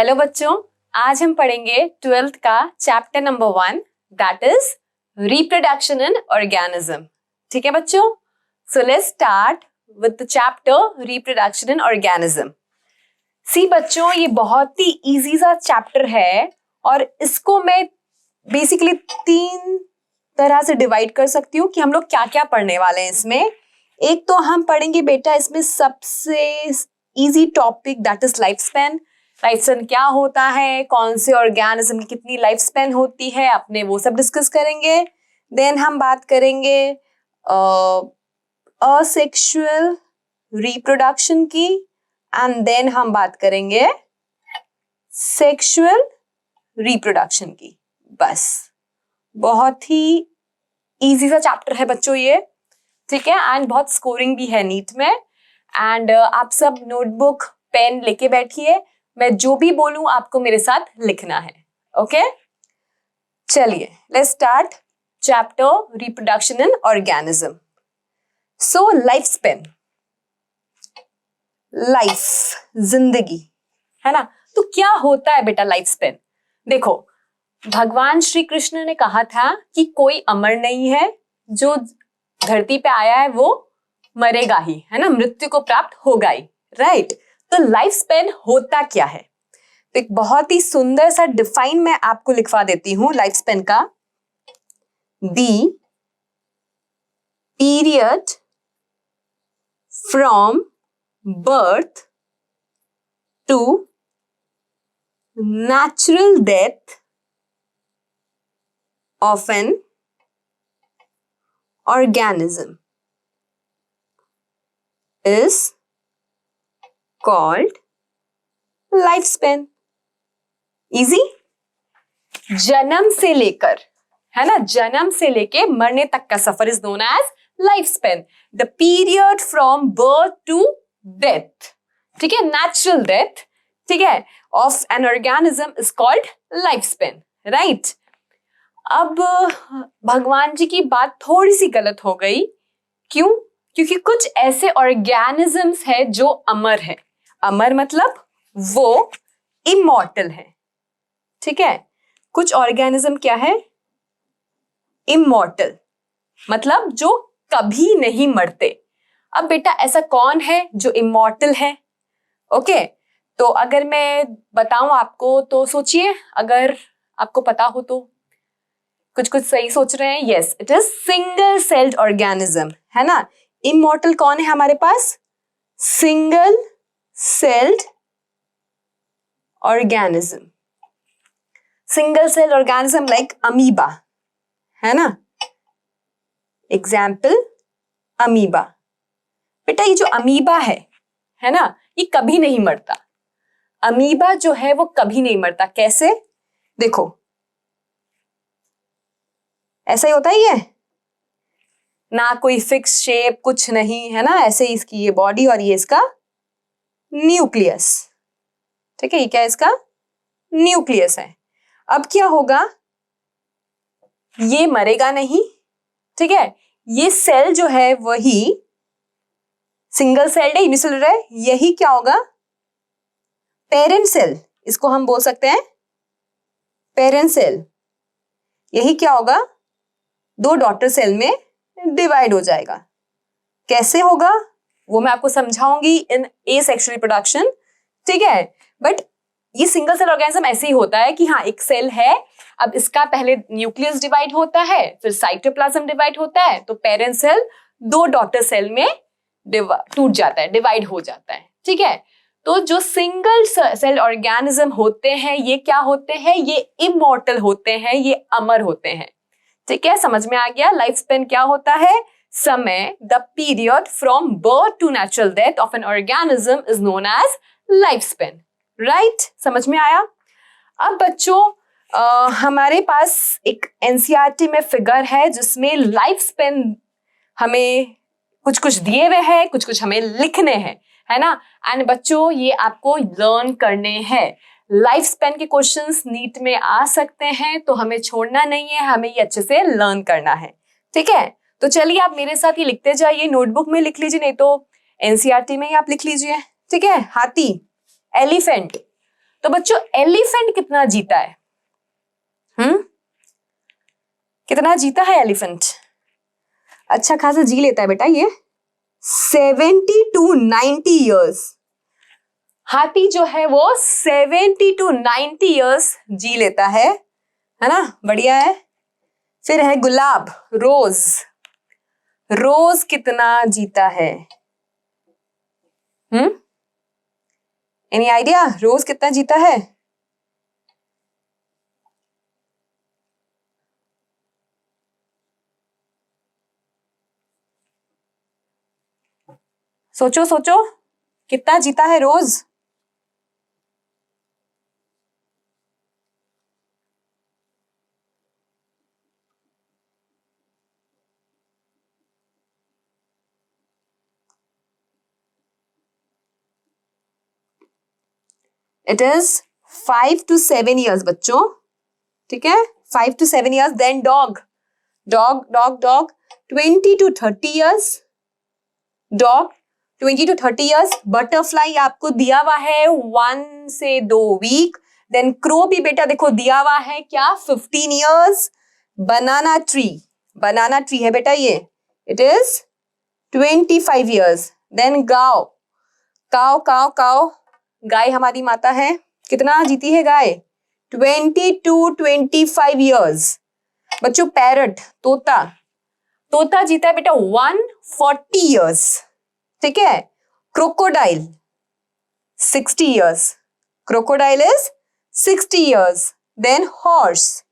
Hello बच्चों, आज हम पढ़ेंगे 12th का chapter number 1 that is reproduction in organism. ठीक है बच्चों, so let's start with the chapter reproduction in organism. See बच्चों, ये बहुत ही इजी सा चैप्टर है और इसको मैं बेसिकली 3 तरह से डिवाइड कर सकती हूँ कि हम लोग क्या क्या पढ़ने वाले हैं इसमें। एक तो हम पढ़ेंगे बेटा इसमें सबसे easy topic that is life span. Life span क्या होता है, कौन से ऑर्गेनिज्म की कितनी लाइफ स्पैन होती है, अपने वो सब डिस्कस करेंगे। देन हम बात करेंगे असेक्सुअल रिप्रोडक्शन की एंड देन हम बात करेंगे सेक्सुअल रिप्रोडक्शन की। बस, बहुत ही इजी सा चैप्टर है बच्चों ये, ठीक है, एंड बहुत स्कोरिंग भी है नीट में। एंड आप सब नोटबुक पेन लेके बैठिए, मैं जो भी बोलूं आपको मेरे साथ लिखना है। ओके, चलिए let's start chapter reproduction in organism. So life span, life जिंदगी है ना, तो क्या होता है बेटा लाइफ स्पेन? देखो, भगवान श्री कृष्ण ने कहा था कि कोई अमर नहीं है, जो धरती पे आया है वो मरेगा ही, है ना, मृत्यु को प्राप्त होगा ही, राइट। तो लाइफ स्पेन होता क्या है? तो एक बहुत ही सुंदर सा डिफाइन मैं आपको लिखवा देती हूं लाइफ स्पेन का। The period from birth to natural death of an organism is called lifespan. Easy? जन्म से लेकर, है ना, जन्म से लेके मरने तक का सफर is known as life span. The period from birth to death, ठीक है, नेचुरल डेथ, ठीक है, of an organism is called life span, right. अब भगवान जी की बात थोड़ी सी गलत हो गई। क्यों? क्योंकि कुछ ऐसे ऑर्गेनिजम्स है जो अमर है। अमर मतलब वो इमॉर्टल है, ठीक है। कुछ ऑर्गेनिज्म क्या है? इमॉर्टल, मतलब जो कभी नहीं मरते। अब बेटा ऐसा कौन है जो इमॉर्टल है? ओके, तो अगर मैं बताऊं आपको तो सोचिए, अगर आपको पता हो तो। कुछ कुछ सही सोच रहे हैं, yes, it is single celled organism, है ना। इमॉर्टल कौन है हमारे पास? Single celled organism. Single celled organism like amoeba, है ना, एग्जाम्पल अमीबा। बेटा ये जो अमीबा है ना, ये कभी नहीं मरता। अमीबा जो है वो कभी नहीं मरता। कैसे? देखो, ऐसा ही होता है, ये ना कोई फिक्स शेप, कुछ नहीं, है ना, ऐसे ही इसकी ये बॉडी और ये इसका न्यूक्लियस, ठीक है, ये क्या है? इसका न्यूक्लियस है। अब क्या होगा? ये मरेगा नहीं, ठीक है, ये सेल जो है वही सिंगल सेल्ड है, यूनिसेलुलर है, यही क्या होगा? पेरेंट सेल, इसको हम बोल सकते हैं पेरेंट सेल। यही क्या होगा? 2 डॉटर सेल में डिवाइड हो जाएगा। कैसे होगा वो मैं आपको समझाऊंगी इन एसेक्सुअल रिप्रोडक्शन, ठीक है। बट ये सिंगल सेल ऑर्गेनिज्म ऐसे ही होता है कि हाँ, एक सेल है, अब इसका पहले न्यूक्लियस डिवाइड होता है, फिर साइटोप्लाज्म डिवाइड होता है, तो पेरेंट सेल 2 डॉटर सेल में टूट जाता है, डिवाइड हो जाता है, ठीक है। तो जो सिंगल सेल ऑर्गेनिज्म होते हैं ये क्या होते हैं? ये इमॉर्टल होते हैं, ये अमर होते हैं, ठीक है। समझ में आ गया? लाइफ स्पेन क्या होता है? समय, the period from birth to natural death of an organism is known as life span, right. समझ में आया? अब बच्चों हमारे पास एक एनसीईआरटी में फिगर है जिसमें लाइफ स्पेन हमें कुछ कुछ दिए हुए हैं, कुछ कुछ हमें लिखने हैं, है ना। एंड बच्चों ये आपको लर्न करने हैं। लाइफ स्पेन के क्वेश्चंस नीट में आ सकते हैं, तो हमें छोड़ना नहीं है, हमें ये अच्छे से लर्न करना है, ठीक है। तो चलिए आप मेरे साथ ये लिखते जाइए, नोटबुक में लिख लीजिए, नहीं तो एनसीईआरटी में ही आप लिख लीजिए, ठीक है। हाथी, एलिफेंट, तो बच्चों एलिफेंट कितना जीता है? कितना जीता है एलिफेंट? अच्छा खासा जी लेता है बेटा ये, 70 to 90 ईयर्स। हाथी जो है वो 70 to 90 ईयर्स जी लेता है ना, बढ़िया है। फिर है गुलाब, रोज। रोज कितना जीता है? एनी आइडिया रोज कितना जीता है? सोचो सोचो, कितना जीता है rose? It is 5 to 7 years बच्चों, ठीक है, 5 to 7 years. Then dog, dog dog dog 20 to 30 years, dog 20 to 30 years. Butterfly आपको दिया हुआ है 1 से 2 वीक। देन क्रो भी बेटा देखो दिया हुआ है क्या, 15 ईयर्स। बनाना ट्री, बनाना ट्री है बेटा ये, इट इज 25 ईयर्स। देन गाव, काव काव काव, गाय हमारी माता है, कितना जीती है गाय? 20 to 25 ईयर्स। बच्चों पैरट, तोता, तोता जीता है बेटा 140 ईयर्स, ठीक है। Crocodile 60 years, crocodile is 60 years. Then horse,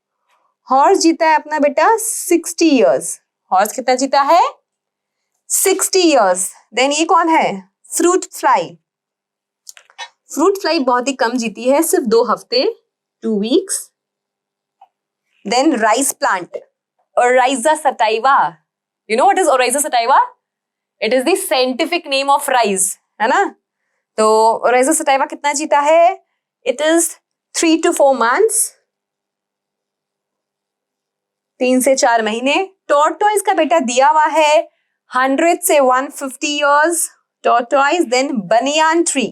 horse जीता है अपना बेटा 60 ईयर्स। हॉर्स कितना जीता है? 60 ईयर्स। देन ये कौन है? फ्रूट फ्लाई, फ्रूट फ्लाई बहुत ही कम जीती है, सिर्फ 2 हफ्ते, 2 weeks. Then rice plant, Oryza sativa, you know what is Oryza sativa? It is the scientific name of rice, है ना। तो ओराइजा सटाइवा कितना जीता है? इट इज 3 to 4 months, 3 से 4 महीने। टॉर्टोइज का बेटा दिया हुआ है 100 से 150 years, tortoise. Then banyan tree,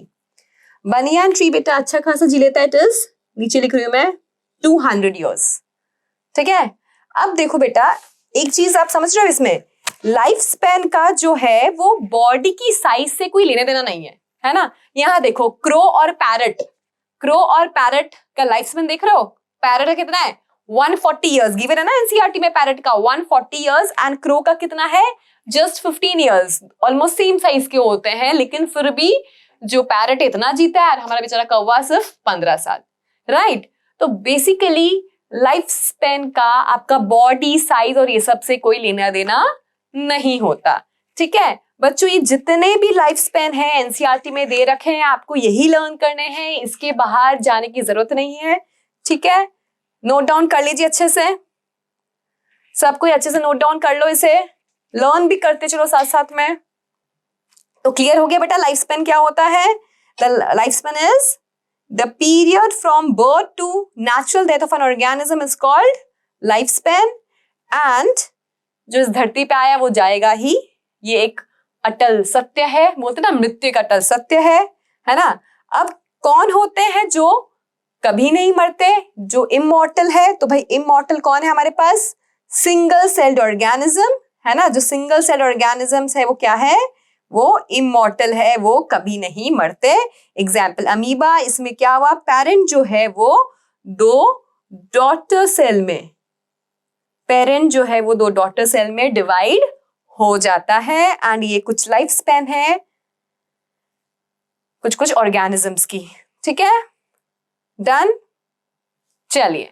banyan tree बेटा अच्छा खासा जी लेता है, इट इज, नीचे लिख रही हूं मैं, 200 ईयर्स, ठीक है। अब देखो बेटा एक चीज आप समझ रहे हो, इसमें लाइफ स्पैन का जो है वो बॉडी की साइज से कोई लेने देना नहीं है ना। यहाँ देखो क्रो और पैरट, क्रो और पैरट का लाइफ स्पैन देख रहे हो? पैरट का कितना है? 140 ईयर्स गिवन है ना एनसीईआरटी में, पैरट का 140 ईयर्स। एंड क्रो का कितना है? Just 15 years, almost same size के होते हैं, लेकिन फिर भी जो पैरट इतना जीता है, हमारा बेचारा कौवा सिर्फ 15 साल, राइट। तो बेसिकली लाइफ स्पेन का आपका बॉडी साइज और ये सब से कोई लेना देना नहीं होता, ठीक है। बच्चों ये जितने भी लाइफ स्पेन है एनसीईआरटी में दे रखे हैं, आपको यही लर्न करने हैं, इसके बाहर जाने की जरूरत नहीं है, ठीक है। नोट डाउन कर लीजिए अच्छे से, सब कोई अच्छे से नोट डाउन कर लो, इसे लर्न भी करते चलो साथ साथ में। तो क्लियर हो गया बेटा लाइफ स्पेन क्या होता है? The life span is the period from birth to natural death of an organism is called life span. And जो इस धरती पे आया वो जाएगा ही, ये एक अटल सत्य है, बोलते ना मृत्यु एक अटल सत्य है ना। अब कौन होते हैं जो कभी नहीं मरते, जो इमॉर्टल है? तो भाई इमॉर्टल कौन है हमारे पास? सिंगल सेल्ड ऑर्गेनिज्म, है ना। जो सिंगल सेल्ड ऑर्गेनिजम्स है वो क्या है? वो इमॉर्टल है, वो कभी नहीं मरते। एग्जाम्पल अमीबा, इसमें क्या हुआ? पेरेंट जो है वो 2 डॉटर सेल में, पेरेंट जो है वो 2 डॉटर सेल में डिवाइड हो जाता है। एंड ये कुछ लाइफ स्पैन है कुछ कुछ ऑर्गेनिजम्स की, ठीक है। डन, चलिए